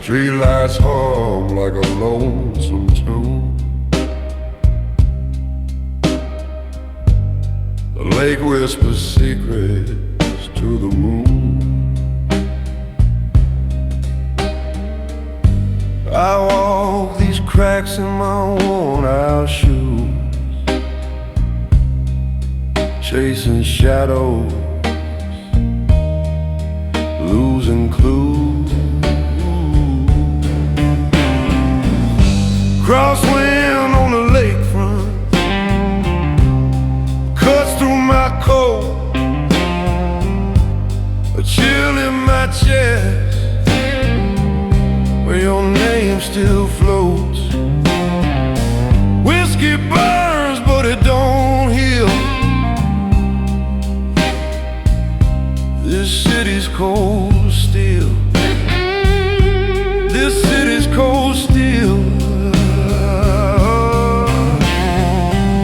Streetlights hum like a lonesome tune. The lake whispers secrets to the moon. I walk these cracks in my worn-out shoes, chasing shadows, losing clues. Crosswind on the lakefront cuts through my coat, a chill in my chest where your name still floats. Whiskey burns but it don't heal. This city's cold still. This city's cold still.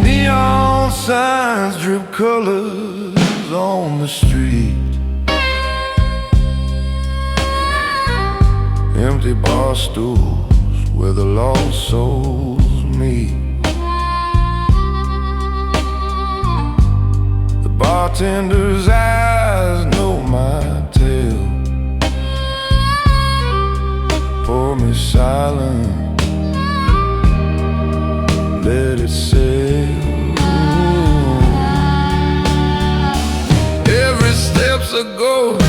Neon signs drip colors on the street. Empty bar stools where the lost souls meet. The bartender's eyes know my tale. Pour me silent, let it sail. Every step's a ghost,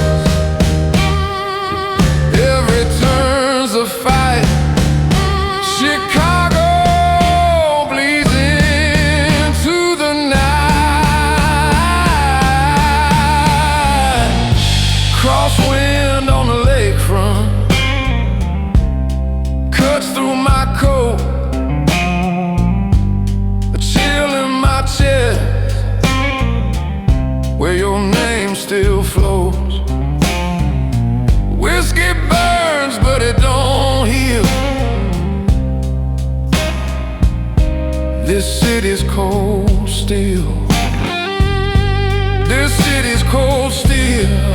every turn's a fight. Chicago bleeds into the night. Crosswind on the lakefront cuts through my coat, a chill in my chest where your name still floats. Whiskey burns but it don't heal. This city's cold still. This city's cold still.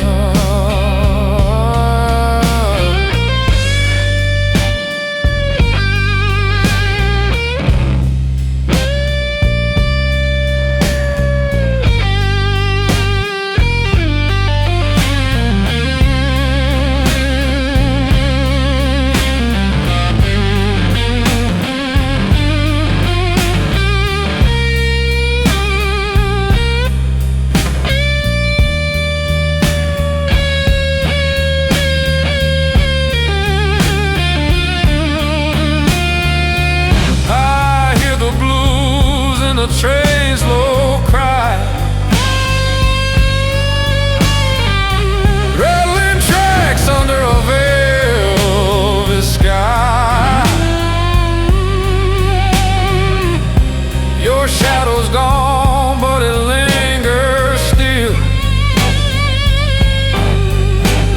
The train's low cry, rattling tracks under a velvet sky. Your shadow's gone but it lingers still,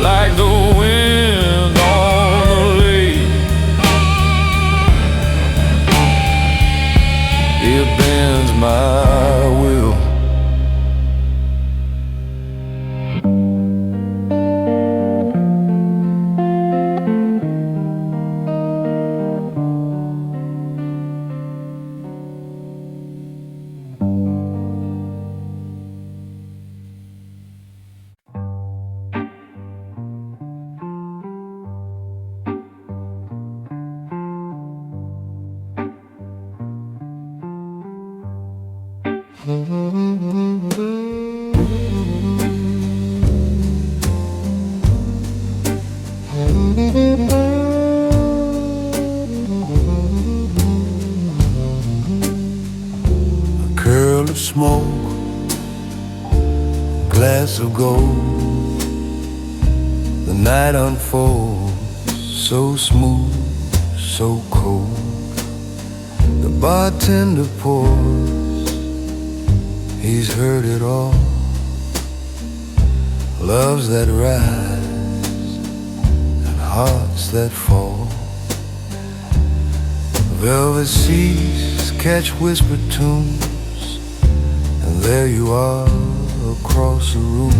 like the wind on the lake. It bends my will. A curl of smoke, glass of gold. The night unfolds so smooth, so cold. The bartender pours, he's heard it all. Loves that rise and hearts that fall. Velvet seas catch whispered tunes, and there you are across the room.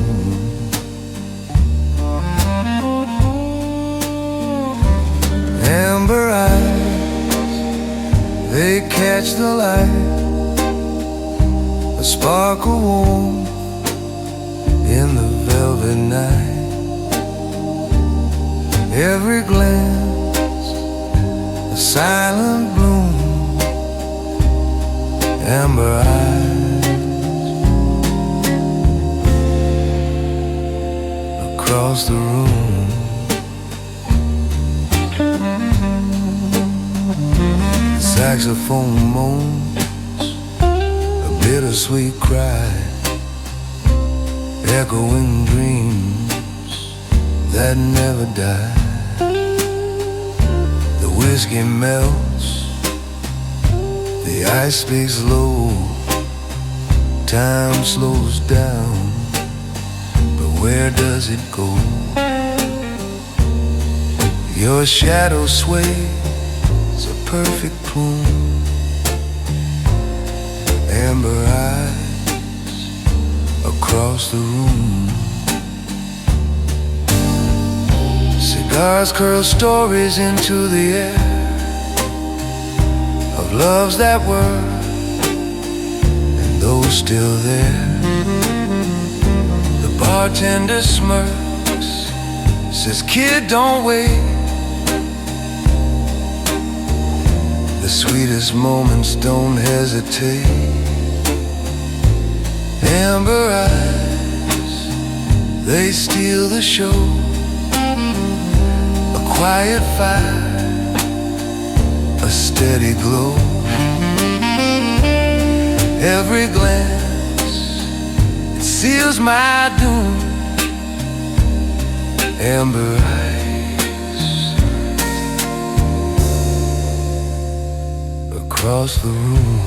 catch the light, a sparkle warm in the velvet night. Every glance, a silent bloom, amber eyes across the room. Saxophone moans a bittersweet cry, echoing dreams that never die. The whiskey melts, the ice speaks low, time slows down, but where does it go? Your shadow sways a perfect plume, amber eyes across the room. Cigars curl stories into the air of loves that were and those still there. The bartender smirks, says, "Kid, don't wait." The sweetest moments don't hesitate. Amber eyes, they steal the show. A quiet fire, a steady glow. Every glance, it seals my doom. Amber eyes across the room.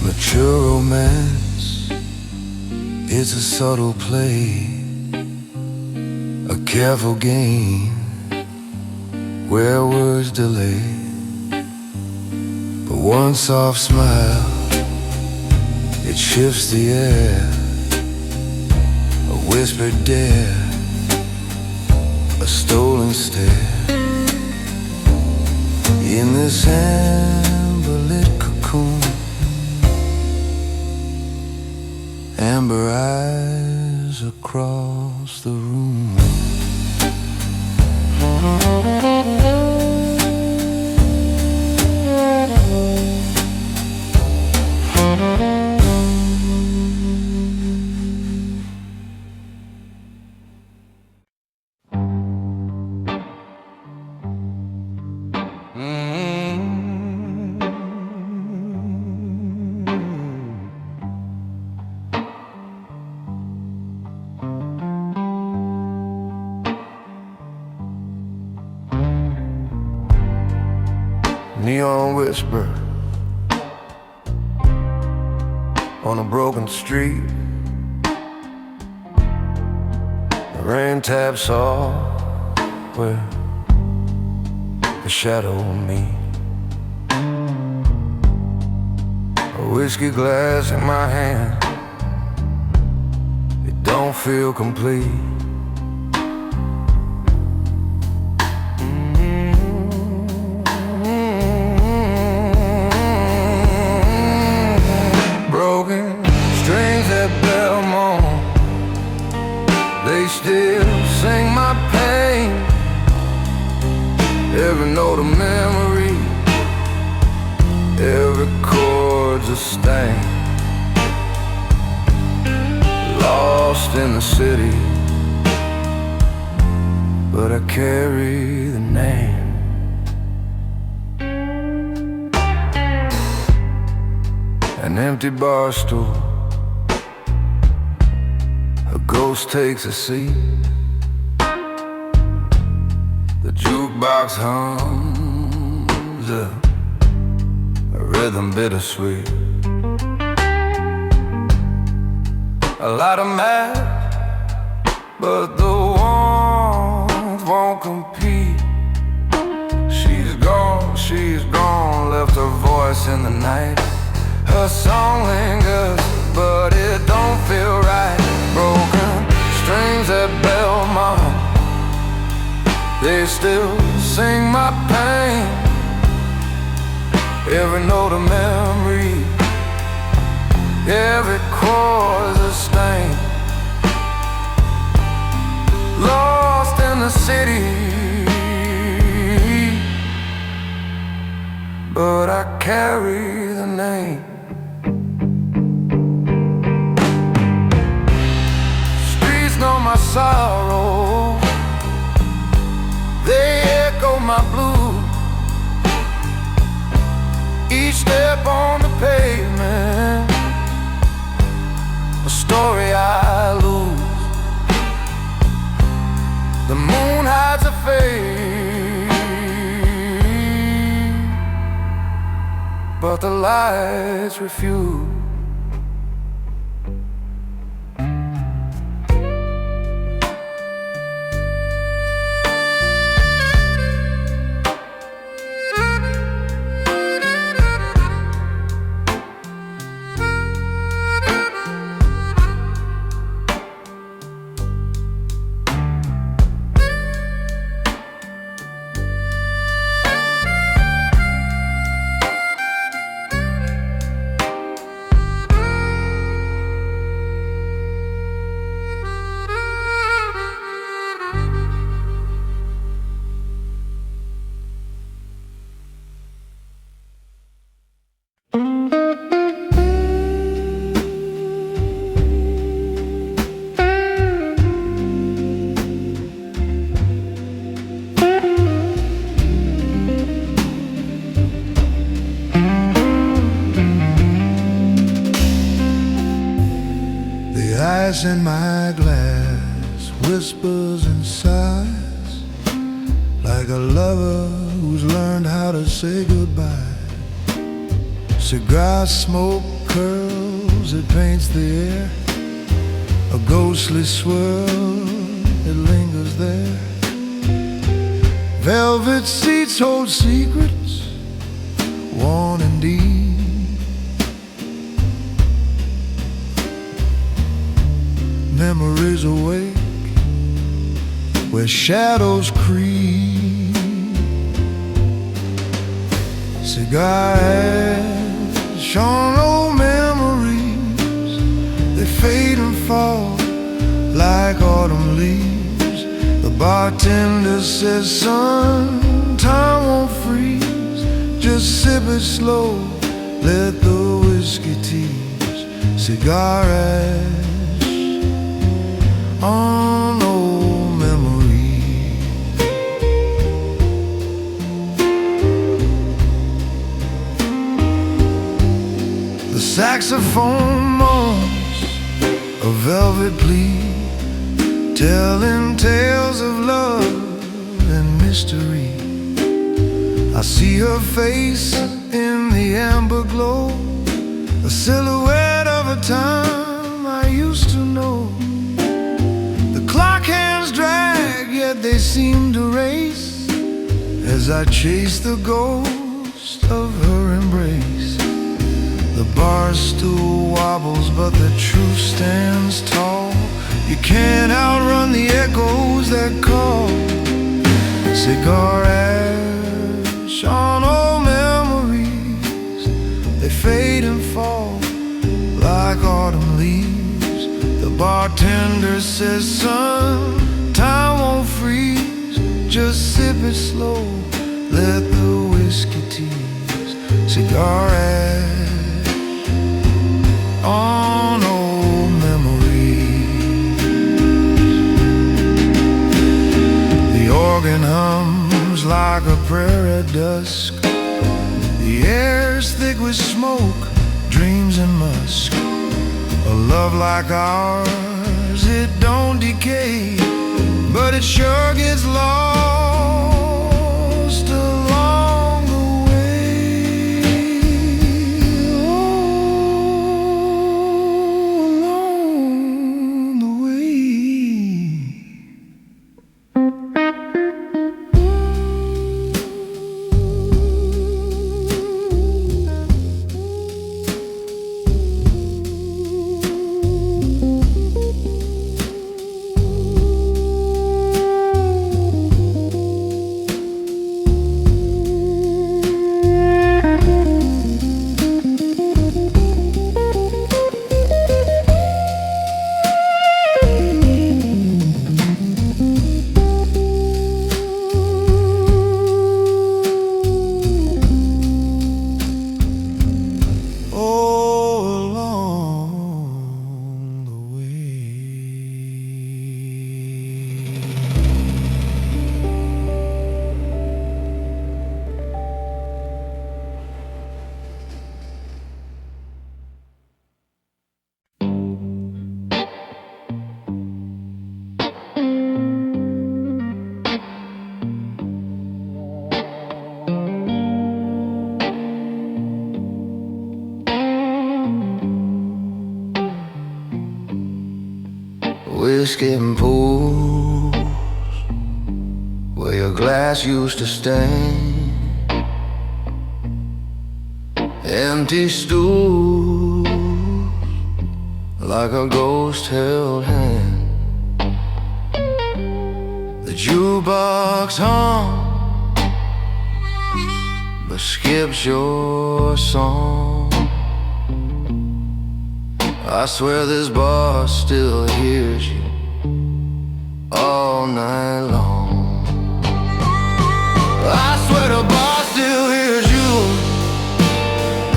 Mature romance, it's a subtle play, a careful game where words delay. But one soft smile, it shifts the air, a whispered dare, a stolen stare. In this amber-lit cocoon, amber eyes across the room. Neon whisper on a broken street. The rain taps off where the shadow meet. A whiskey glass in my hand, it don't feel complete. Belmont, they still sing my pain. Every note a memory, every chord's a stain. Lost in the city, but I carry the name. An empty bar stool, a ghost takes a seat. The jukebox hums a rhythm bittersweet. A lot of mad, but the warmth won't compete. She's gone, left her voice in the night. Her song lingers, but it don't feel right. Broken strings at Belmont, they still sing my pain. Every note a memory, every chord's a stain. Lost in the city, but I carry the name. Streets know my sorrow, they echo my blues. Each step on the pavement, a story I lose. The moon hides a face, but the lights refuse. Ice in my glass whispers and sighs, like a lover who's learned how to say goodbye. Cigar smoke curls, it paints the air, a ghostly swirl, it lingers there. Velvet seats hold secrets, worn and deep. Memories awake where shadows creep. Cigar ash on old memories, they fade and fall like autumn leaves. The bartender says, son, time won't freeze, just sip it slow, let the whiskey tease. Cigar ash on old memories. The saxophone moans a velvet plea, telling tales of love and mystery. I see her face in the amber glow, a silhouette of a time I used to know. Clock hands drag, yet they seem to race as I chase the ghost of her embrace. The bar stool wobbles, but the truth stands tall. You can't outrun the echoes that call. Cigar ash on old memories, they fade and fall like autumn leaves. The bartender says, son, time won't freeze, just sip it slow, let the whiskey tease. Cigar ash on old memories. The organ hums like a prayer at dusk, the air's thick with smoke, dreams and musk. A love like ours, it don't decay, but it sure gets lost along the way. whiskey and pools where your glass used to stain, empty stools like a ghost held hand. The jukebox hum but skips your song. I swear this bar still hears you all night long. I swear the bar still hears you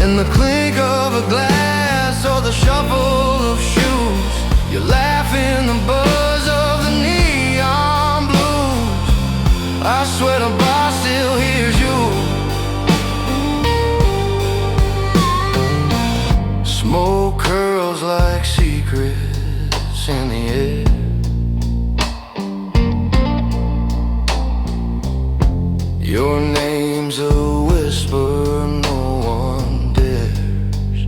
in the clink of a glass or the shuffle of shoes. You laugh in the buzz of the neon blues. I swear the bar still hears you. Smoke curls like secrets in the air. Your name's a whisper no one dares.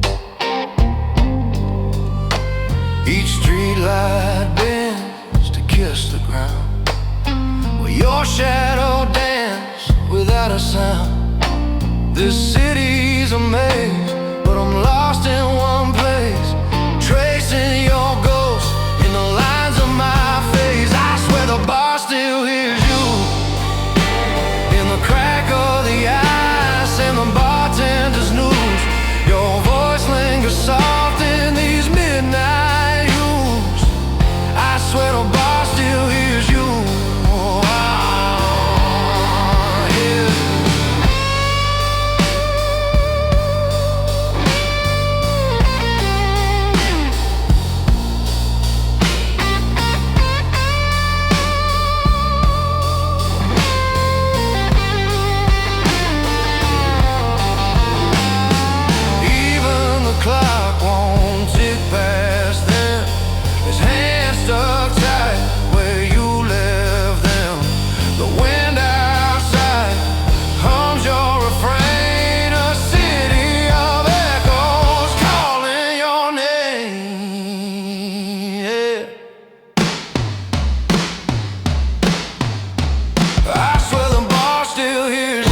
Each streetlight bends to kiss the ground, where your shadow dance without a sound. This city's a maze, but I'm lost in one place, tracing your ghost in the lines of my face. I swear the bar still hears you in the crack of the ice and the bartender's news. Your voice lingers soft in these midnight hues. I swear the bar still hears you. Clock won't tick past them. His hands stuck tight where you left them. The wind outside hums your refrain. A city of echoes calling your name. Yeah. I swear the bar still hears you.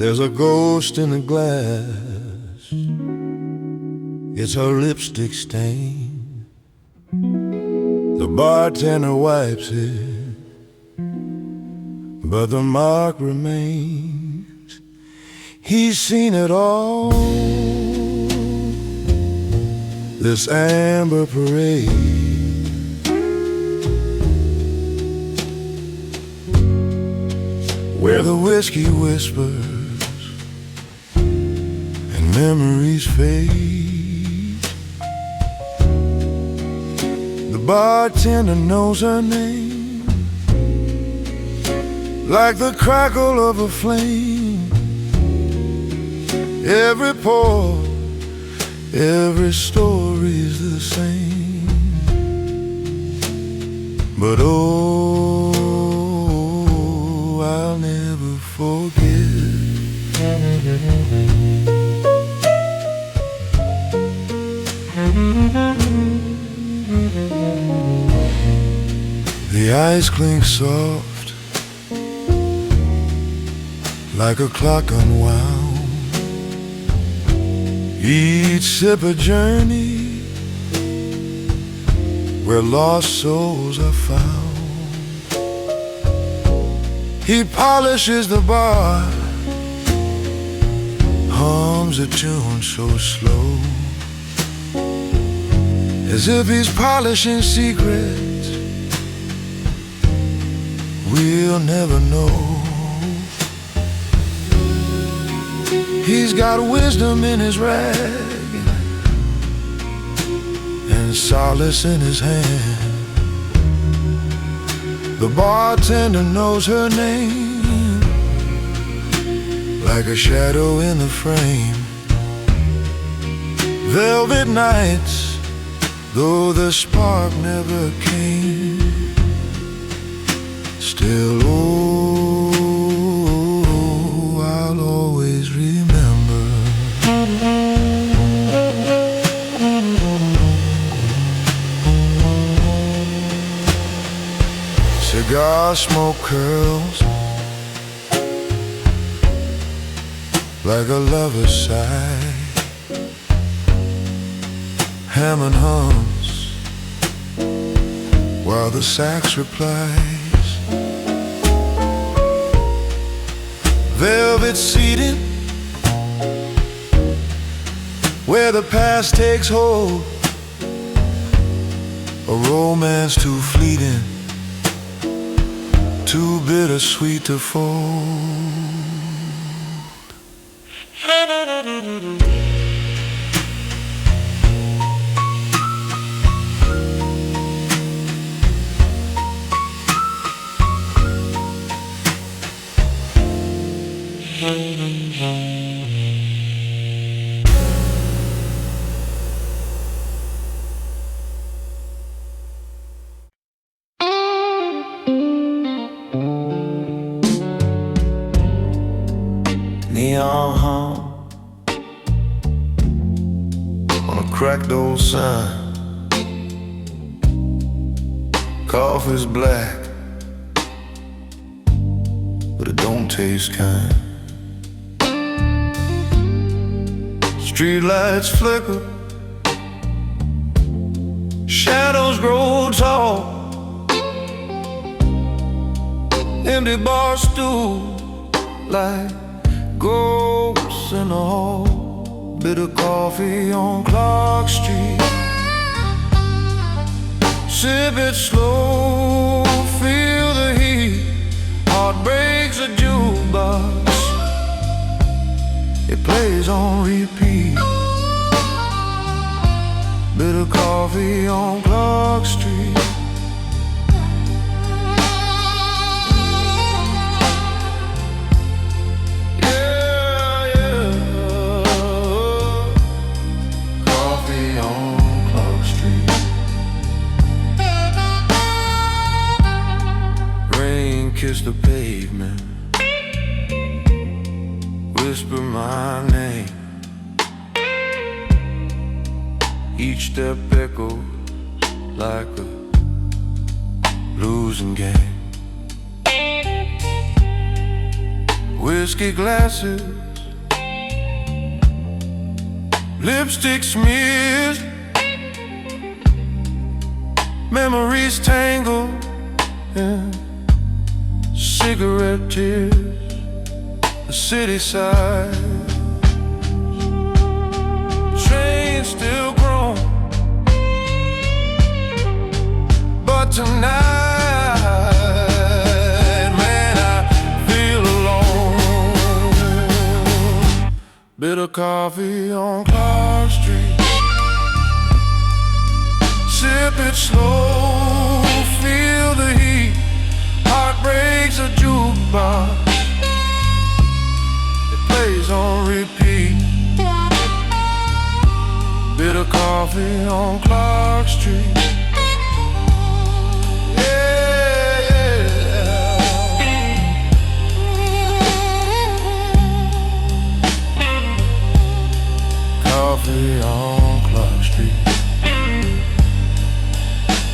There's a ghost in the glass. It's her lipstick stain. The bartender wipes it, but the mark remains. He's seen it all, this amber parade. Where the whiskey whispers and memories fade. The bartender knows her name like the crackle of a flame. Every pour, every story's the same. But oh, I'll never forget the ice clinks soft like a clock unwound. Each sip a journey where lost souls are found. He polishes the bar, hums a tune so slow, as if he's polishing secrets we'll never know. He's got wisdom in his rag and solace in his hand. The bartender knows her name like a shadow in the frame. Velvet nights, though the spark never came, still, oh, I'll always remember. Cigar smoke curls like a lover's sigh. Hammond hums while the sax replies. Velvet seating where the past takes hold. A romance too fleeting, too bittersweet to fold. Neon hum on a cracked old sign. Coffee's black, but it don't taste kind. Streetlights flicker, shadows grow tall. Empty bar stool like ghosts in the hall. Bitter coffee on Clark Street. Sip it slow, feel the heat. Heart breaks a jukebox, it plays on repeat. Bitter coffee on Clark Street. Kiss the pavement, whisper my name. Each step echoes like a losing game. Whiskey glasses, lipstick smears, memories tangle in cigarette tears. The city side, train still grown, but tonight, man, I feel alone. Bitter coffee on Clark Street. Sip it slow, feel the heat. Heart breaks a jukebox, it plays on repeat. Bitter coffee on Clark Street. Yeah, yeah. Coffee on Clark Street.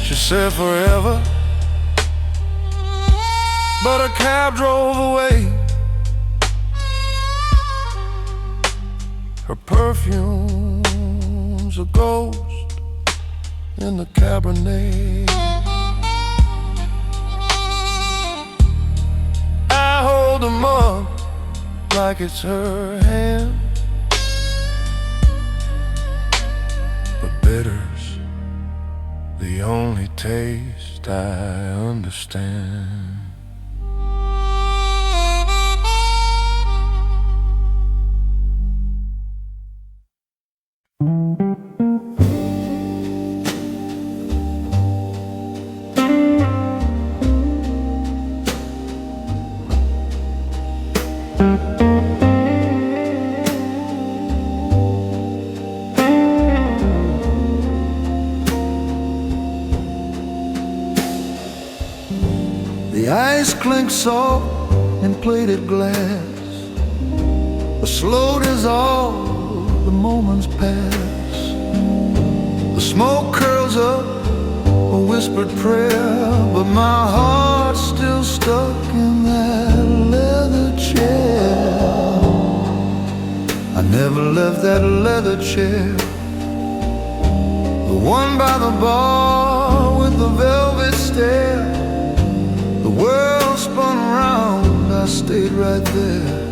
She said forever, but a cab drove away. Her perfume's a ghost in the Cabernet. I hold them up like it's her hand, but bitter's the only taste I understand. ice clink salt in plated glass. A slow dissolve, the moments pass. The smoke curls up, a whispered prayer, but my heart's still stuck in that leather chair. I never left that leather chair, the one by the bar with the velvet stair. The world spun around, I stayed right there.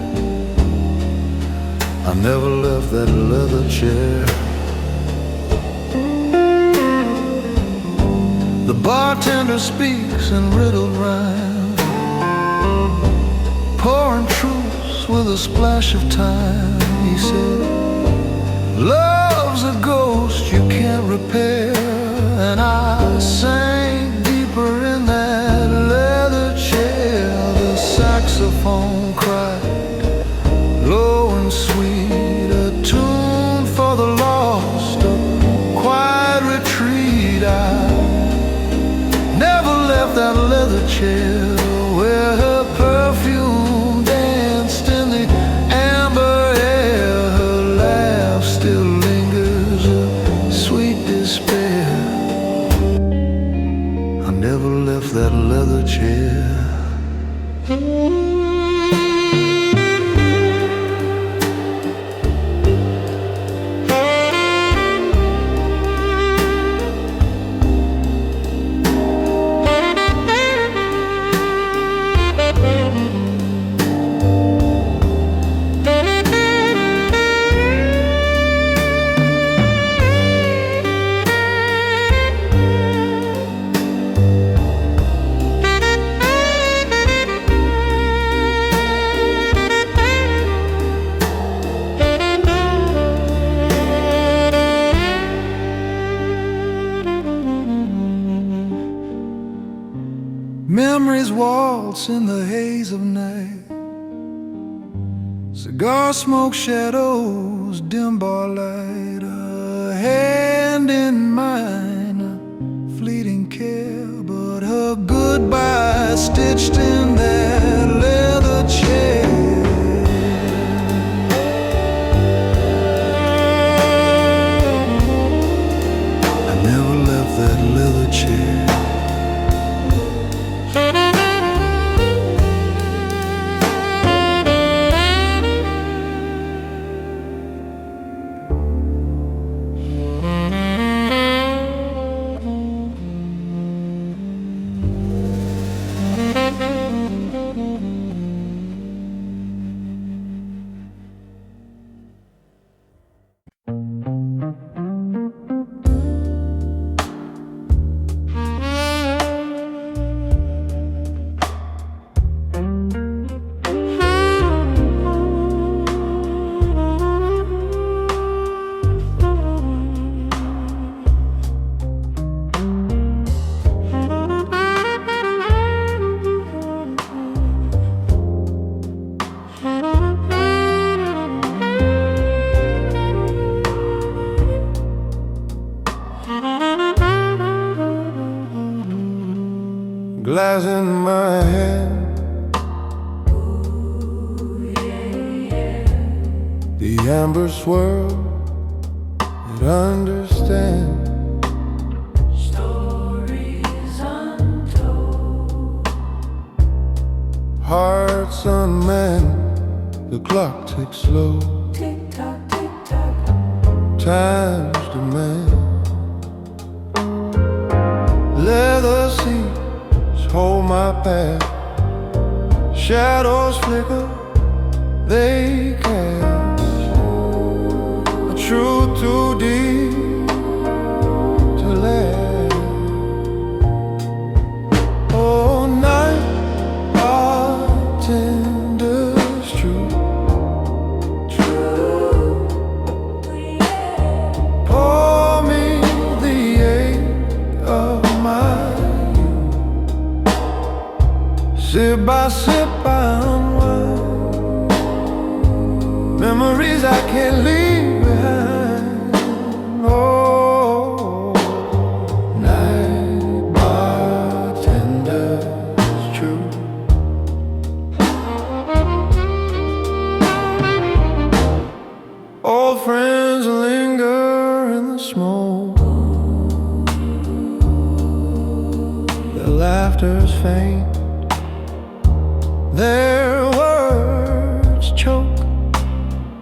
I never left that leather chair. The bartender speaks in riddled rhyme, pouring truths with a splash of time. He said, love's a ghost you can't repair. And I sank deeper in that leather chair. The saxophone cried, low and sweet, a tune for the lost, a quiet retreat. I never left that leather chair where her perfume danced in the amber air. Her laugh still lingers, a sweet despair. I never left that leather chair. Memories waltz in the haze of night. Cigar smoke shadows, dim bar light. A hand in mine, a fleeting care, but her goodbye stitched in that leather chair. I never left that leather chair. Glass in my hand, the amber swirl, it understands stories untold, hearts unmanned, the clock ticks slow, tick tock, tick tock. time's demand. Leather seats hold my path, shadows flicker, they cast a truth too deep to last. Oh, night, bartender's true. Pour me the ache of my sip by sip I unwind, memories I can't leave behind. Oh, night bartender's truth. Old friends linger in the smoke. Their laughter's faint, their words choke.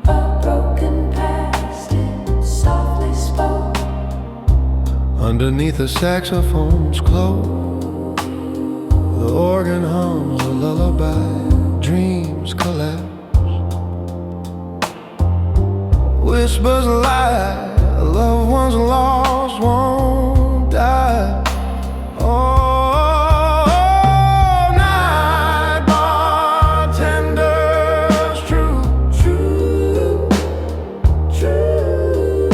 A broken past it softly spoke. Underneath the saxophone's cloak, the organ hums a lullaby. Dreams collapse, whispers lie. A loved one's lost won't die. Oh, night bartenders, true, true, true.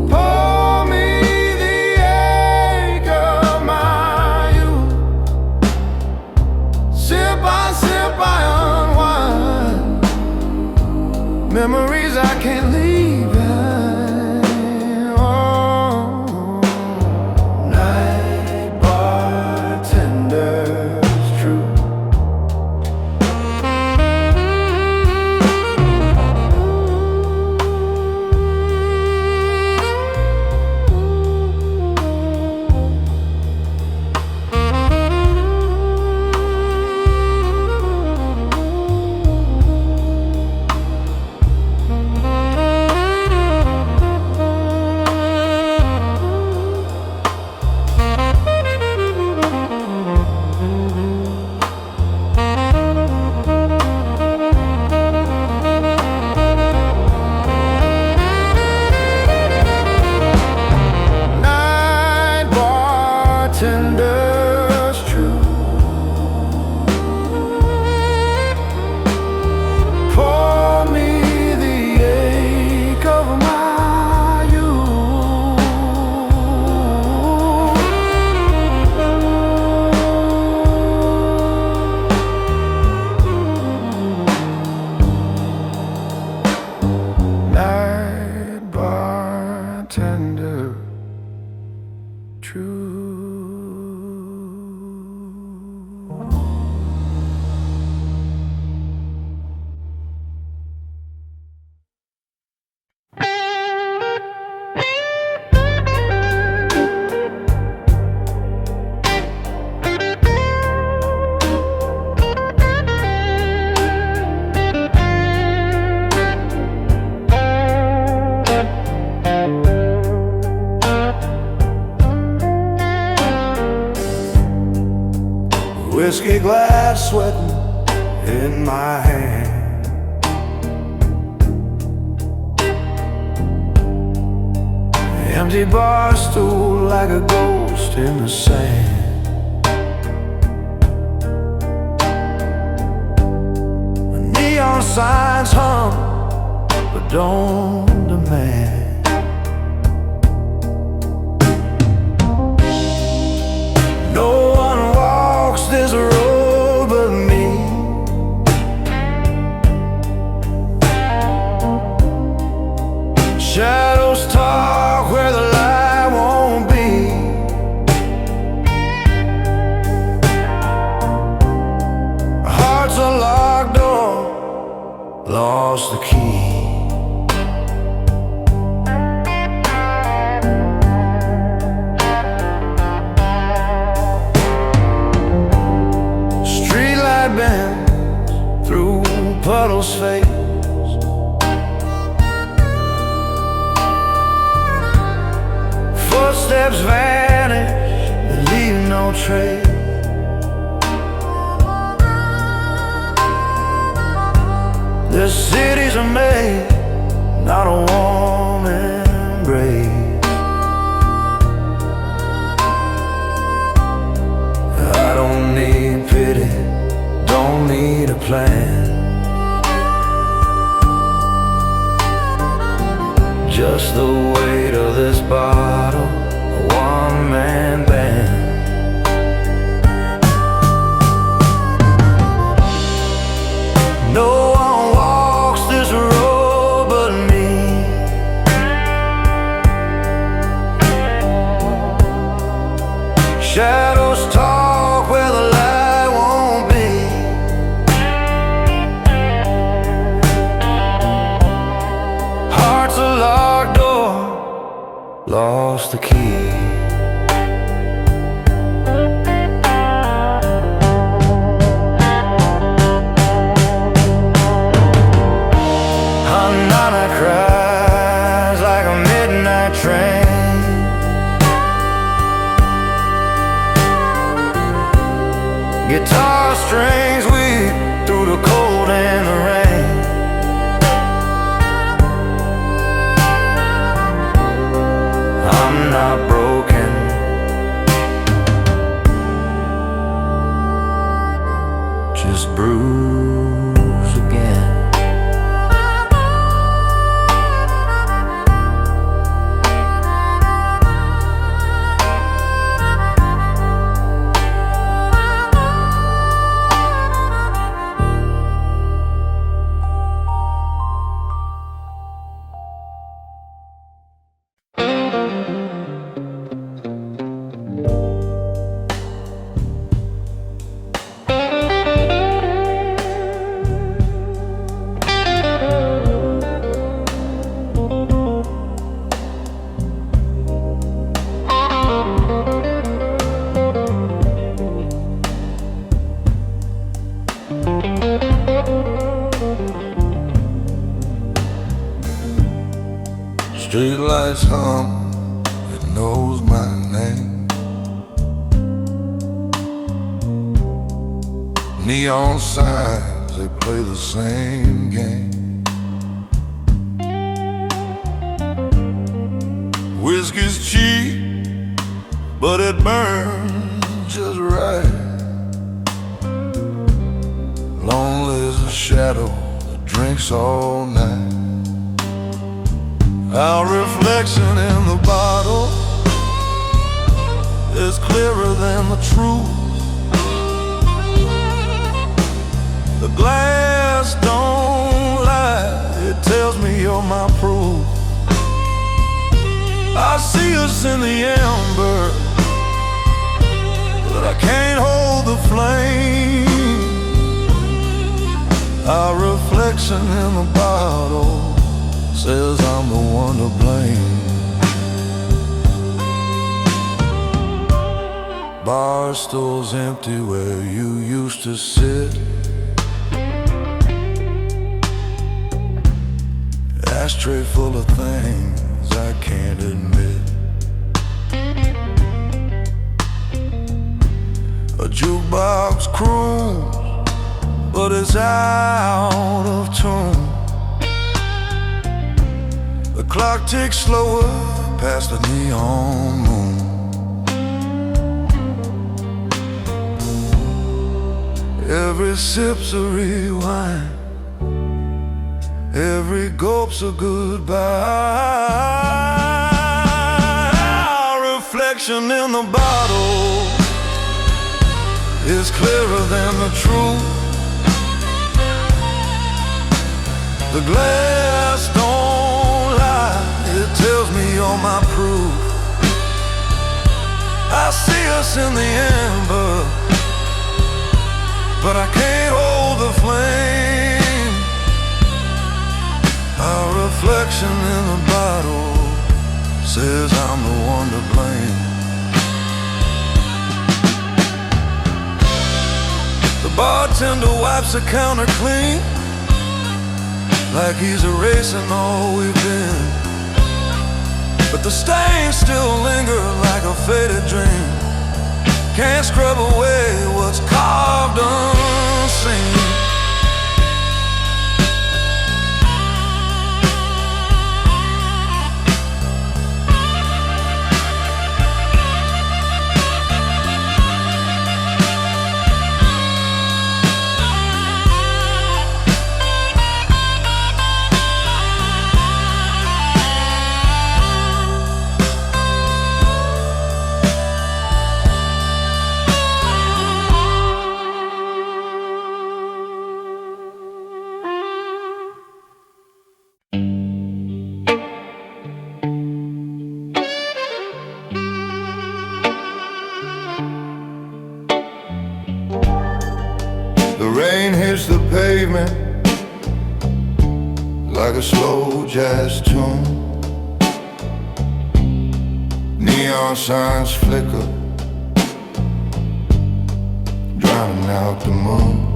Pour me the ache of my youth. Sip by sip I unwind. Memories I can't leave behind. Oh, night bartender's true. Night bartender's true. Pour me the ache of my youth. Night bartender, true. Whiskey glass sweating in my hand. Empty bar stool like a ghost in the sand. Neon signs hum, but don't demand. No one walks this road but me. Shadows talk where the light won't be. Heart's a locked door, lost the key. Streetlight bends through puddles fades. Footsteps vanish, they leave no trace. The cities are made, not a warm embrace. I don't need pity, don't need a plan. Just the weight of this bottle, a one-man band. No one walks this road but me. Shadows talk where the light won't be. lost the key. Nana cries like a midnight train. Guitar strings weep through the cold and the rain. I'm not broken, just bruised again. Streetlights hum, it knows my name. Neon signs, they play the same game. Whiskey's cheap, but it burns just right. Lonely as a shadow that drinks all night. Our reflection in the bottle is clearer than the truth. The glass don't lie, it tells me you're my proof. I see us in the amber, but I can't hold the flame. Our reflection in the bottle says I'm the one to blame. Bar stools empty where you used to sit. Ashtray full of things I can't admit. A jukebox croons, but it's out of tune. The clock ticks slower past the neon moon. Every sip's a rewind, every gulp's a goodbye. Our reflection in the bottle is clearer than the truth. The glass don't lie, it tells me you're my proof. I see us in the amber, but I can't hold the flame. Our reflection in the bottle says I'm the one to blame. The bartender wipes the counter clean, like he's erasing all we've been. But the stains still linger like a faded dream. Can't scrub away what's carved unseen. rain hits the pavement like a slow jazz tune. Neon signs flicker, drowning out the moon.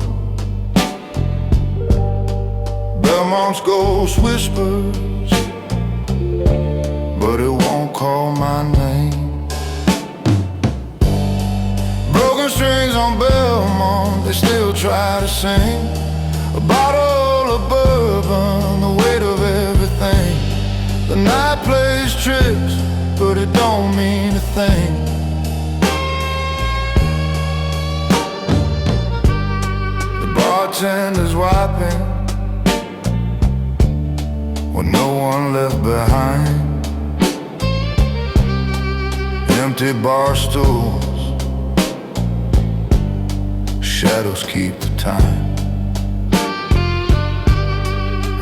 Belmont's ghost whispers, but it won't call my name. Broken strings on Belmont, they still try to sing. A bottle of bourbon, the weight of everything. The night plays tricks, but it don't mean a thing. The bartender's wiping with no one left behind. Empty bar stools, shadows keep the time.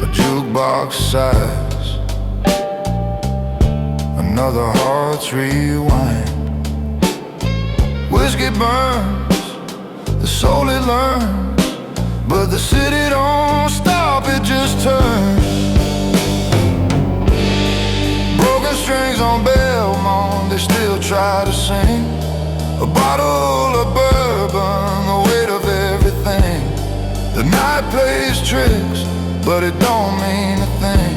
A jukebox sighs, another heart's rewind. Whiskey burns, the soul it learns, but the city don't stop, it just turns. Broken strings on Belmont, they still try to sing. A bottle of bourbon, the weight of everything. The night plays tricks, but it don't mean a thing.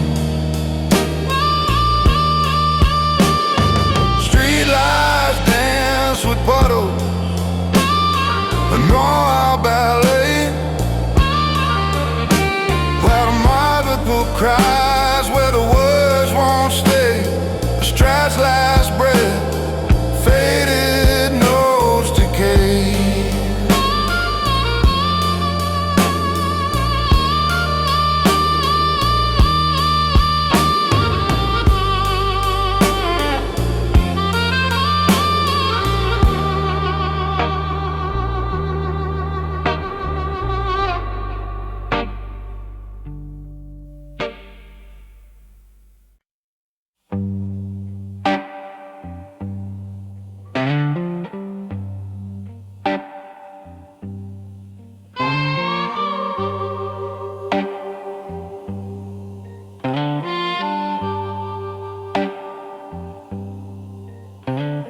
Street lights dance with puddles, a noir ballet, where the marble cries, where the words won't stay. The strat's last breath, faded nose decay.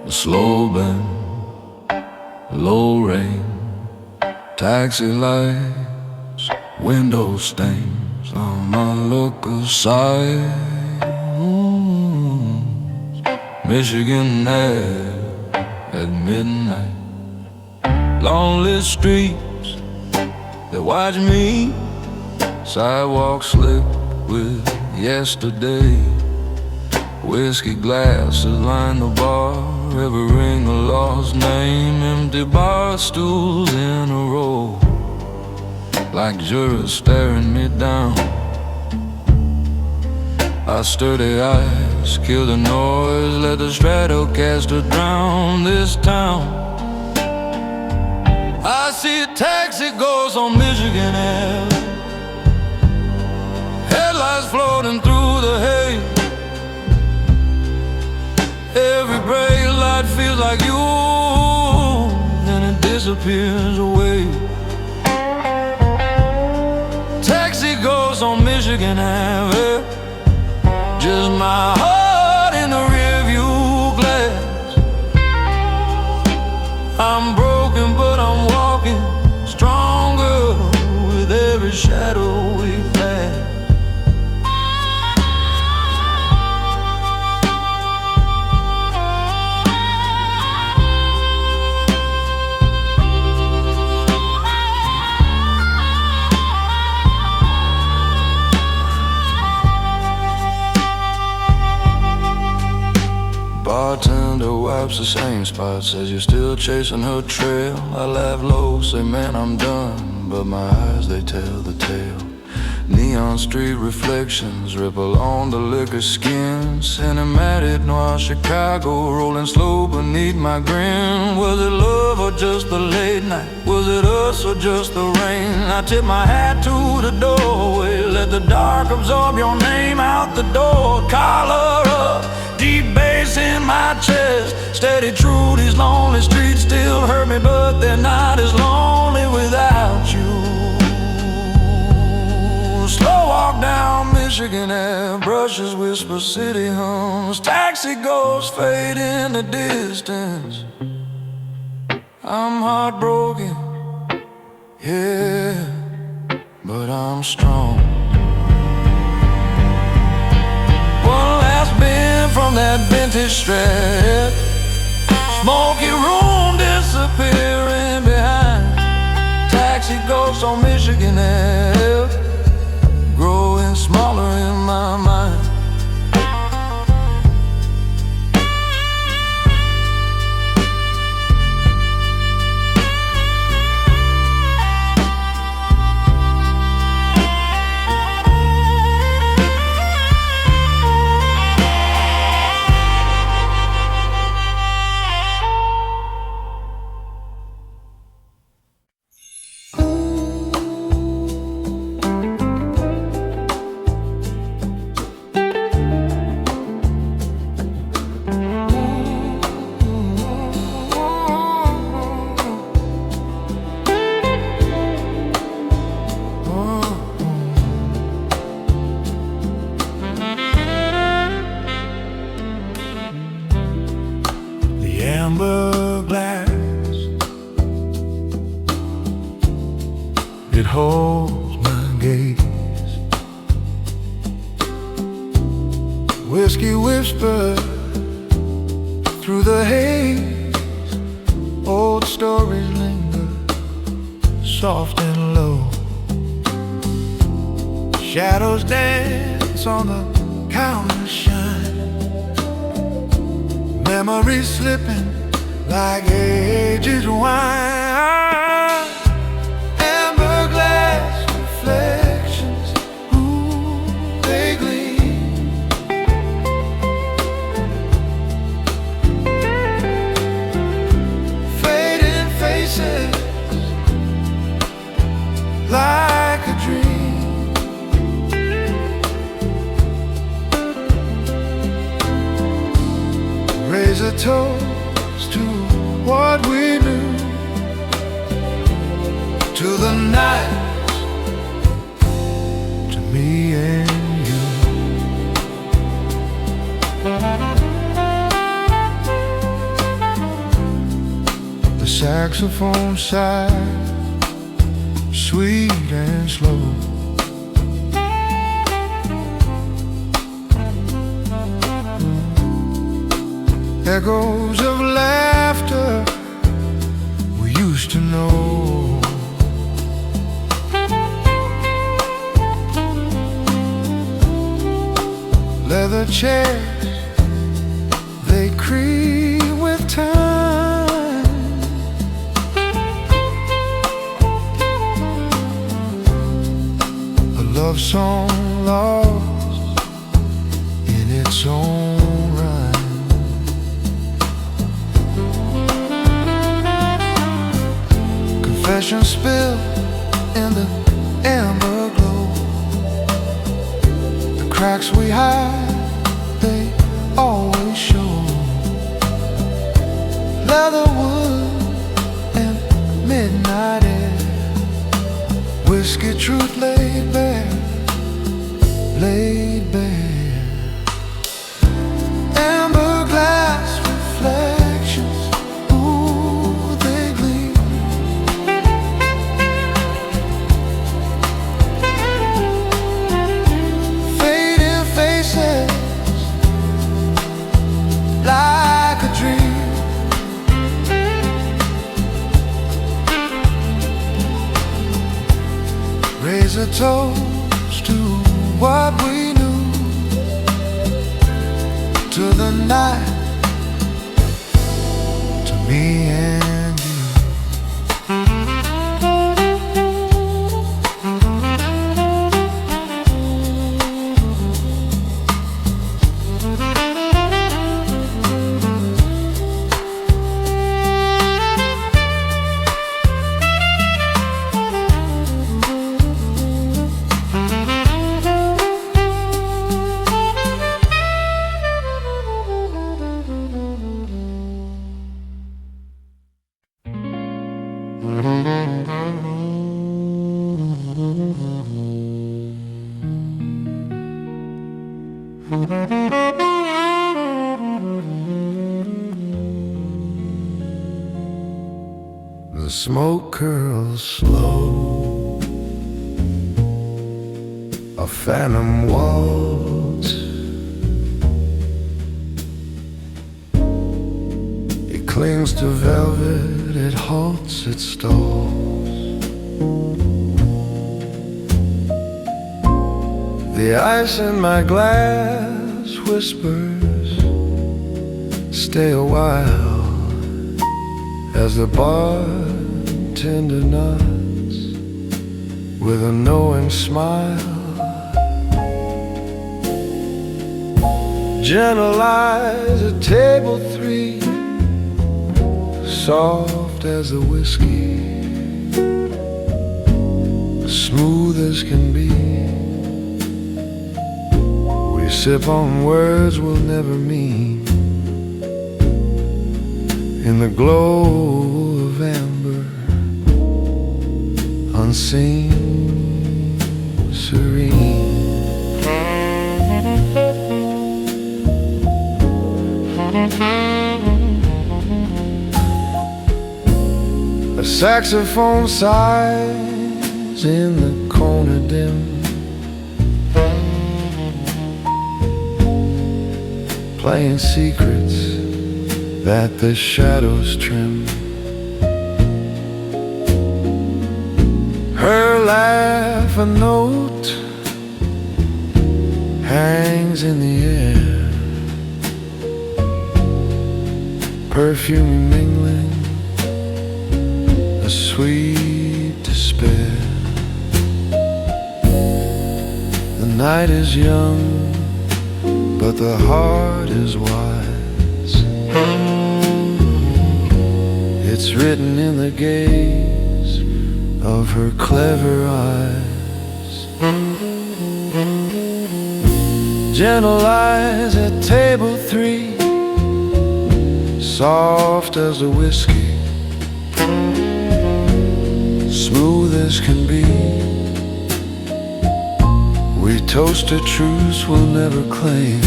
Slow bend, low rain, taxi lights, window stains on my look aside. Michigan air at midnight, lonely streets that watch me, sidewalks slip with yesterday. Whiskey glasses line the bar, every ring a lost name. Empty bar stools in a row, like jurors staring me down. Our sturdy eyes kill the noise, let the Stratocaster drown this town. I see taxi ghosts on Michigan Ave, headlights floating through the haze. Every brake light feels like you, then it disappears away. Taxi goes on Michigan Ave, just my heart in the rearview glass. I'm broken but I'm walking stronger with every shadow we pass. Bartender wipes the same spot, says you're still chasing her trail. I laugh low, say man I'm done, but my eyes they tell the tale. Neon street reflections ripple on the liquor skin. Cinematic noir Chicago rolling slow beneath my grin. Was it love or just the late night? Was it us or just the rain? I tip my hat to the doorway, let the dark absorb your name out the door. Collar up, deep bass in my chest, steady true, these lonely streets still hurt me, but they're not as lonely without you. Slow walk down Michigan Michigan air brushes whisper city hums. Taxi ghosts fade in the distance. I'm heartbroken, yeah, but I'm strong. One last bend from that vintage strap. Smoky room disappearing behind. Taxi ghosts on Michigan Ave, growing smaller in my mind. Amber glass, it holds my gaze. Whiskey whispers through the haze. Old stories linger, soft and low. Shadows dance on the counter shine. Memories slipping like aged wine. Amber glass reflections, ooh, they gleam. Fading faces like a dream. Raise a toast to what we knew, to the night, to me and you. The saxophone sigh, sweet and slow. Echoes of laughter we used to know. Leather chairs, they creak with time. A love song lost in its own rhyme. Confession spilled in the amber glow. The cracks we hide, they always show. Leatherwood and midnight air, whiskey truth laid bare, laid bare. Amber glass reflections, ooh, they gleam. Fading faces like a dream. Raise a toast to what we knew, to the night, to me and you. The smoke curls slow, a phantom waltz. It clings to velvet, it halts, it stalls. The ice in my glass whispers, stay a while, as the bartender nods with a knowing smile. Gentle eyes at table 3, soft as the whiskey, smooth as can be. We sip on words we'll never mean, in the glow of amber, unseen, serene. A saxophone sighs in the corner dim, playing secrets that the shadows trim. Her laugh, a note, hangs in the air, perfume mingling, a sweet despair. The night is young, but the heart is wise. It's written in the gaze of her clever eyes. Gentle eyes at table 3, soft as the whiskey, smooth as can be. We toast a truce we'll never claim.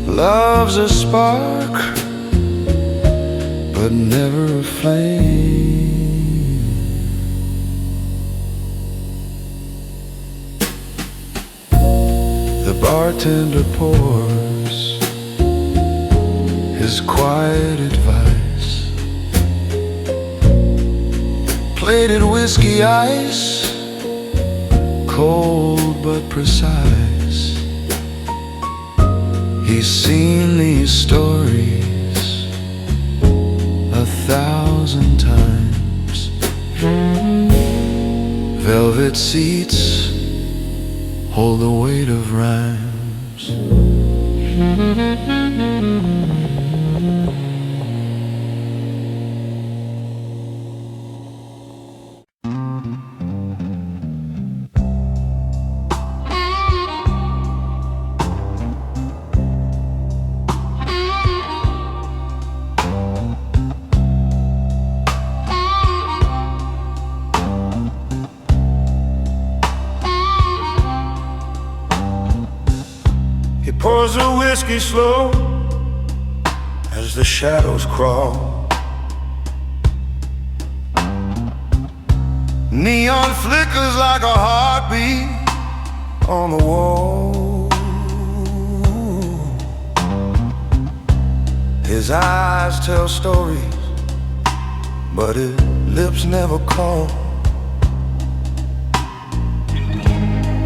Love's a spark, but never a flame. The bartender pours his quiet advice, plated whiskey ice, cold but precise. He's seen these stories 1,000 times. Velvet seats hold the weight of rhymes. Pours the whiskey slow as the shadows crawl. Neon flickers like a heartbeat on the wall. His eyes tell stories, but his lips never call.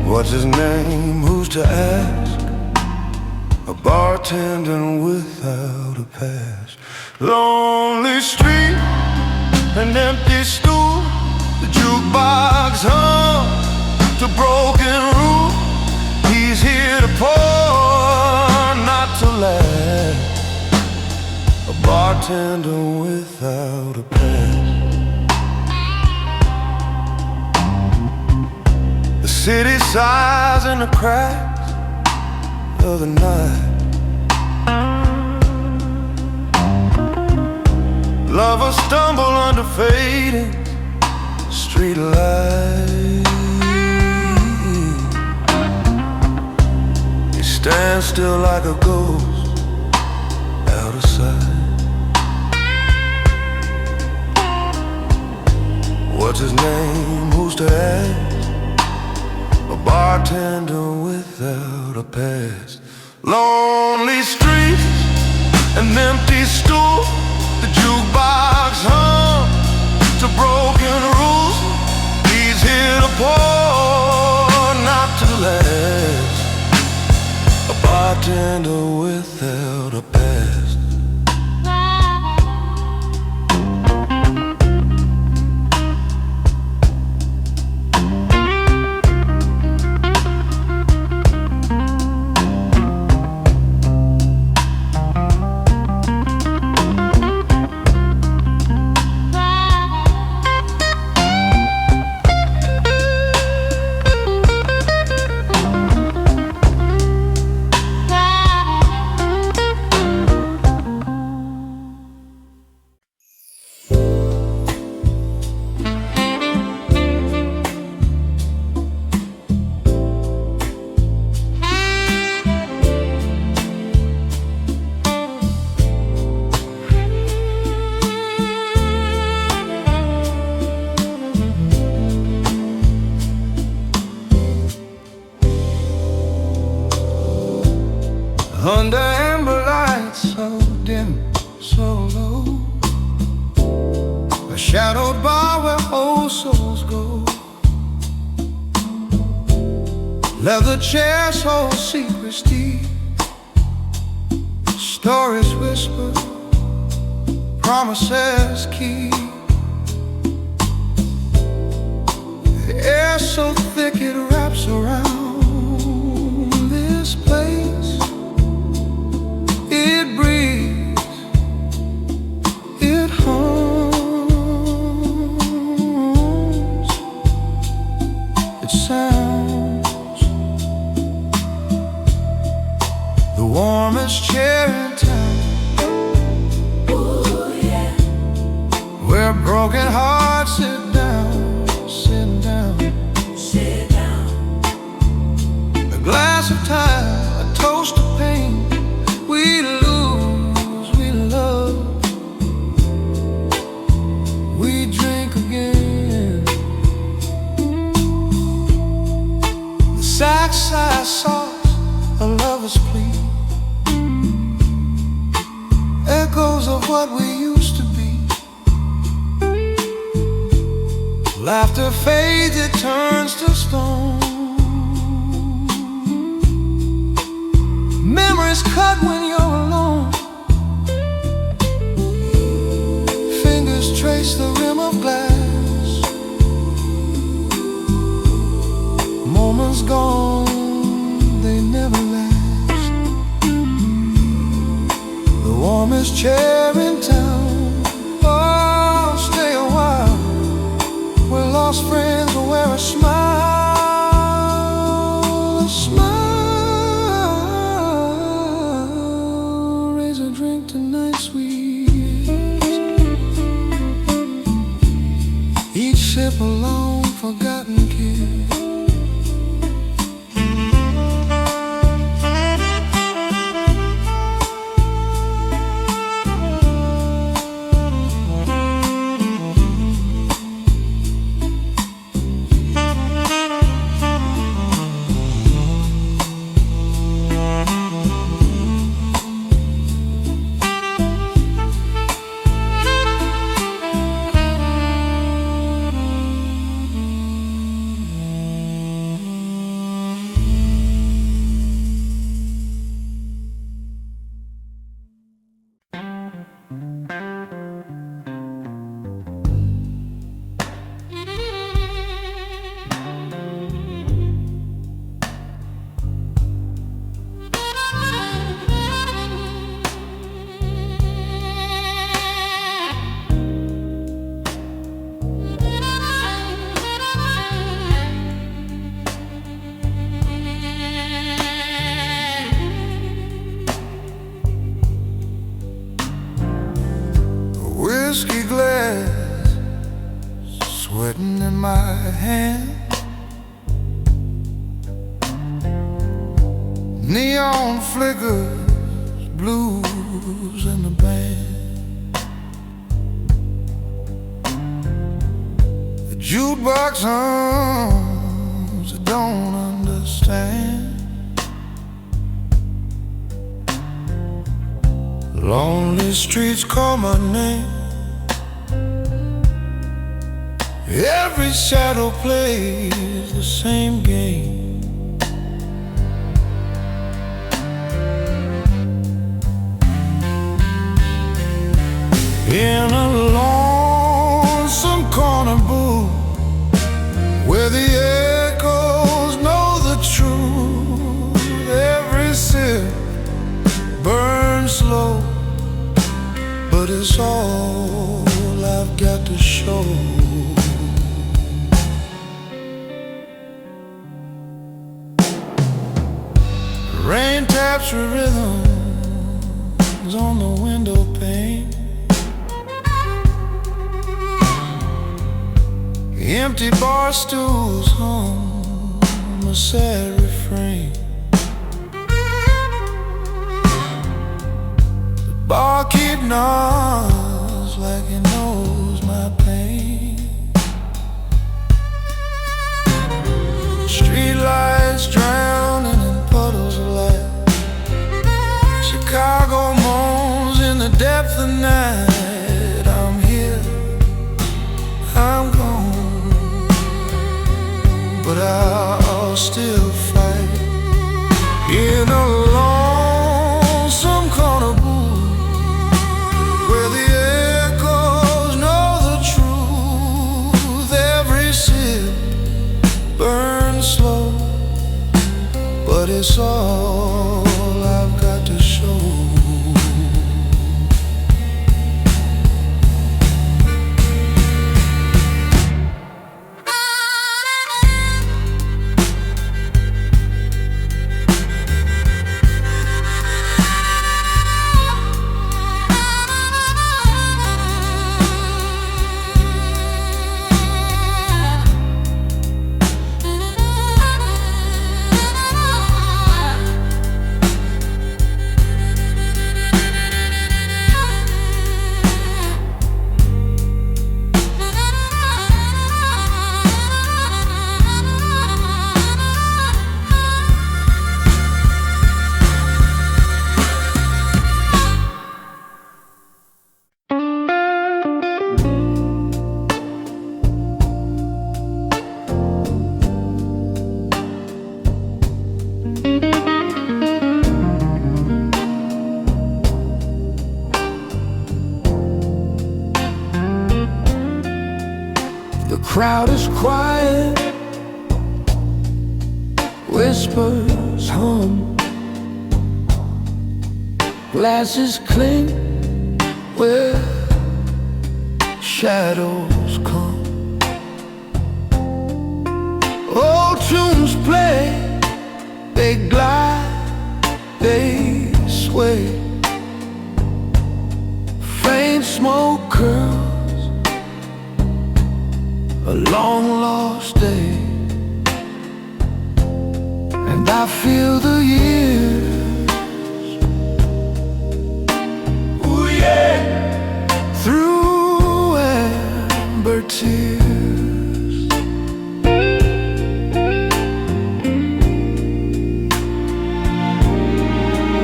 What's his name? Who's to ask? A bartender without a past. Lonely street, an empty stool, the jukebox hum to broken roof. He's here to pour, not to last. A bartender without a past. The city sighs in the cracks of the night. Lovers stumble under fading street lights. He stand still like a ghost out of sight. What's his name? Who's to ask? A bartender without a past. Lonely streets, an empty stool, the jukebox hum to broken rules. He's here to pour, not to last. A bartender without a past. Under amber lights so dim, so low, a shadowed bar where old souls go. Leather chairs hold secrets deep, stories whisper, promises keep. The air so thick it wraps around this place. It breathes, it hums, it sounds. The warmest chair in town. Ooh, yeah. Where broken hearts sit down, sit down, sit down. A glass of time, a toast of pain. We lose, we love, we drink again. The sax sauce, a lover's plea, echoes of what we used to be. Laughter fades, it turns to stone. Memories cut when you're alone. Fingers trace the rim of glass. Moments gone, they never last. The warmest chair in town. Oh, stay a while. We're lost friends will wear a smile, a smile. Sip a long forgotten kiss. whiskey glass sweating in my hand. Neon flickers, blues in the band. The jukebox hums, I don't understand. Lonely streets call my name. Every shadow plays the same game. In a lonesome corner booth, where the echoes know the truth, every sip burns slow, but it's all I've got to show. Rain taps for rhythms on the window pane. Empty bar stools hum a sad refrain. The barkeep nods like he knows my pain. Streetlights drowning in puddles of light. Chicago moans in the depth of night. I'm here, I'm gone, but I'll still fight. In a lonesome corner booth, where the echoes know the truth, every sip burns slow, but it's all I've got to show. The crowd is quiet, whispers hum, glasses clink where shadows come. Old tunes play, they glide, they sway. Faint smoke curls, a long lost day, and I feel the years, ooh yeah, through amber tears.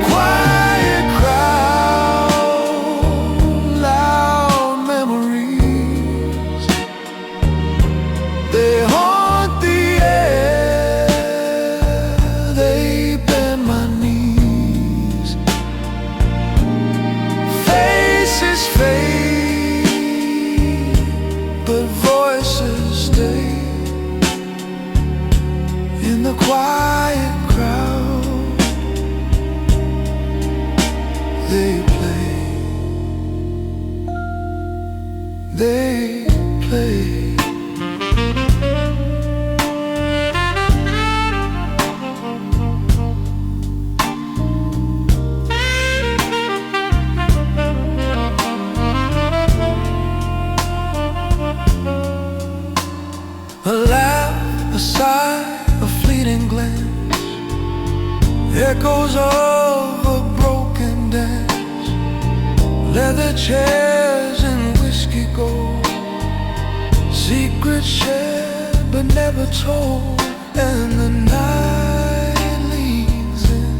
Quiet crowd, loud memories, they haunt the air, they bend my echoes of a broken dance, leather chairs and whiskey gold, secrets shared but never told, and the night leans in.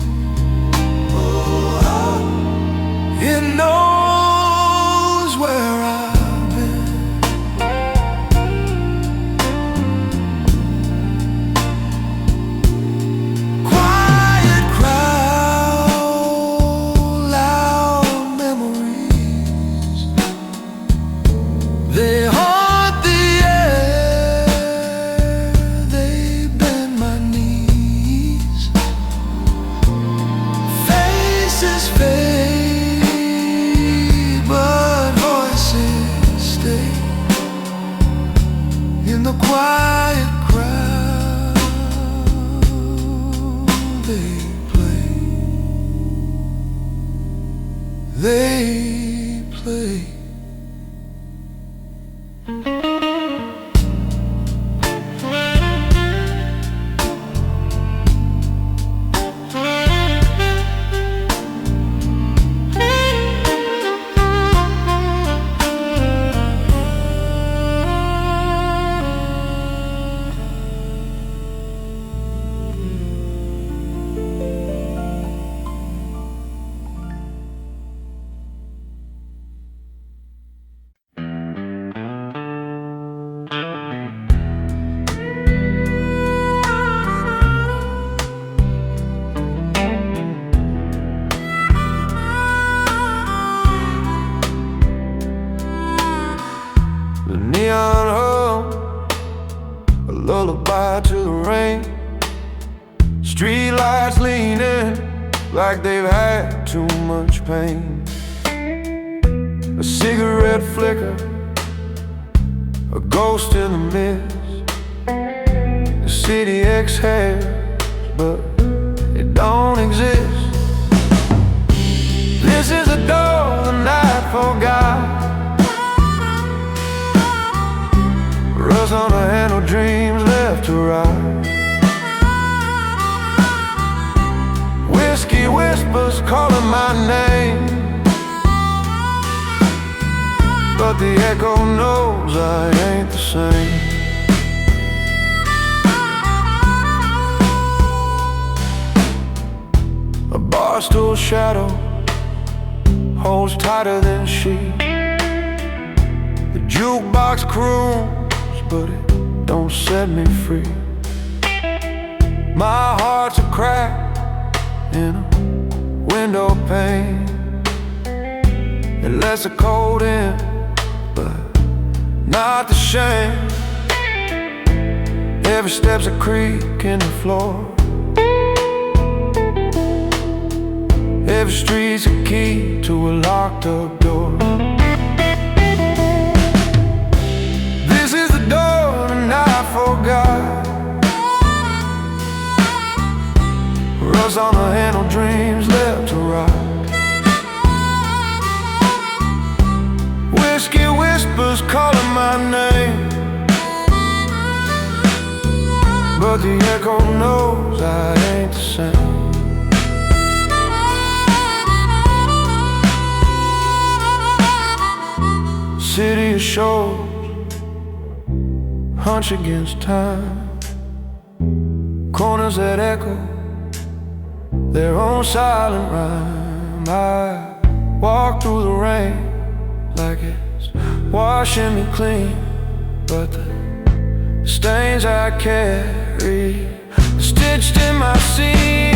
It knows where I've been. Quiet crowd, loud memories, they haunt the air, they bend my knees. Faces fade, but voices stay in the quiet crowd. They play, they play. The neon hum, a lullaby to the rain. Streetlights leaning like they've had too much pain. A cigarette flicker, a ghost in the mist. The city exhales, but it don't exist. This is the door the night forgot. Rust on the handle, dreams left to rot. Whiskey whispers calling my name, but the echo knows I ain't the same. A bar stool shadow holds tighter than she. The jukebox croons, but it don't set me free. My heart's a crack in a window pane. It lets the cold in, but not the shame. Every step's a creak in the floor. Every street's a key to a locked up door. This is the door and I forgot. Rust on the handle, dreams left to rot. Whiskey whispers calling my name, but the echo knows I ain't the same. City of shows, hunch against time. Corners that echo their own silent rhyme. I walk through the rain like it's washing me clean, but the stains I carry are stitched in my seam.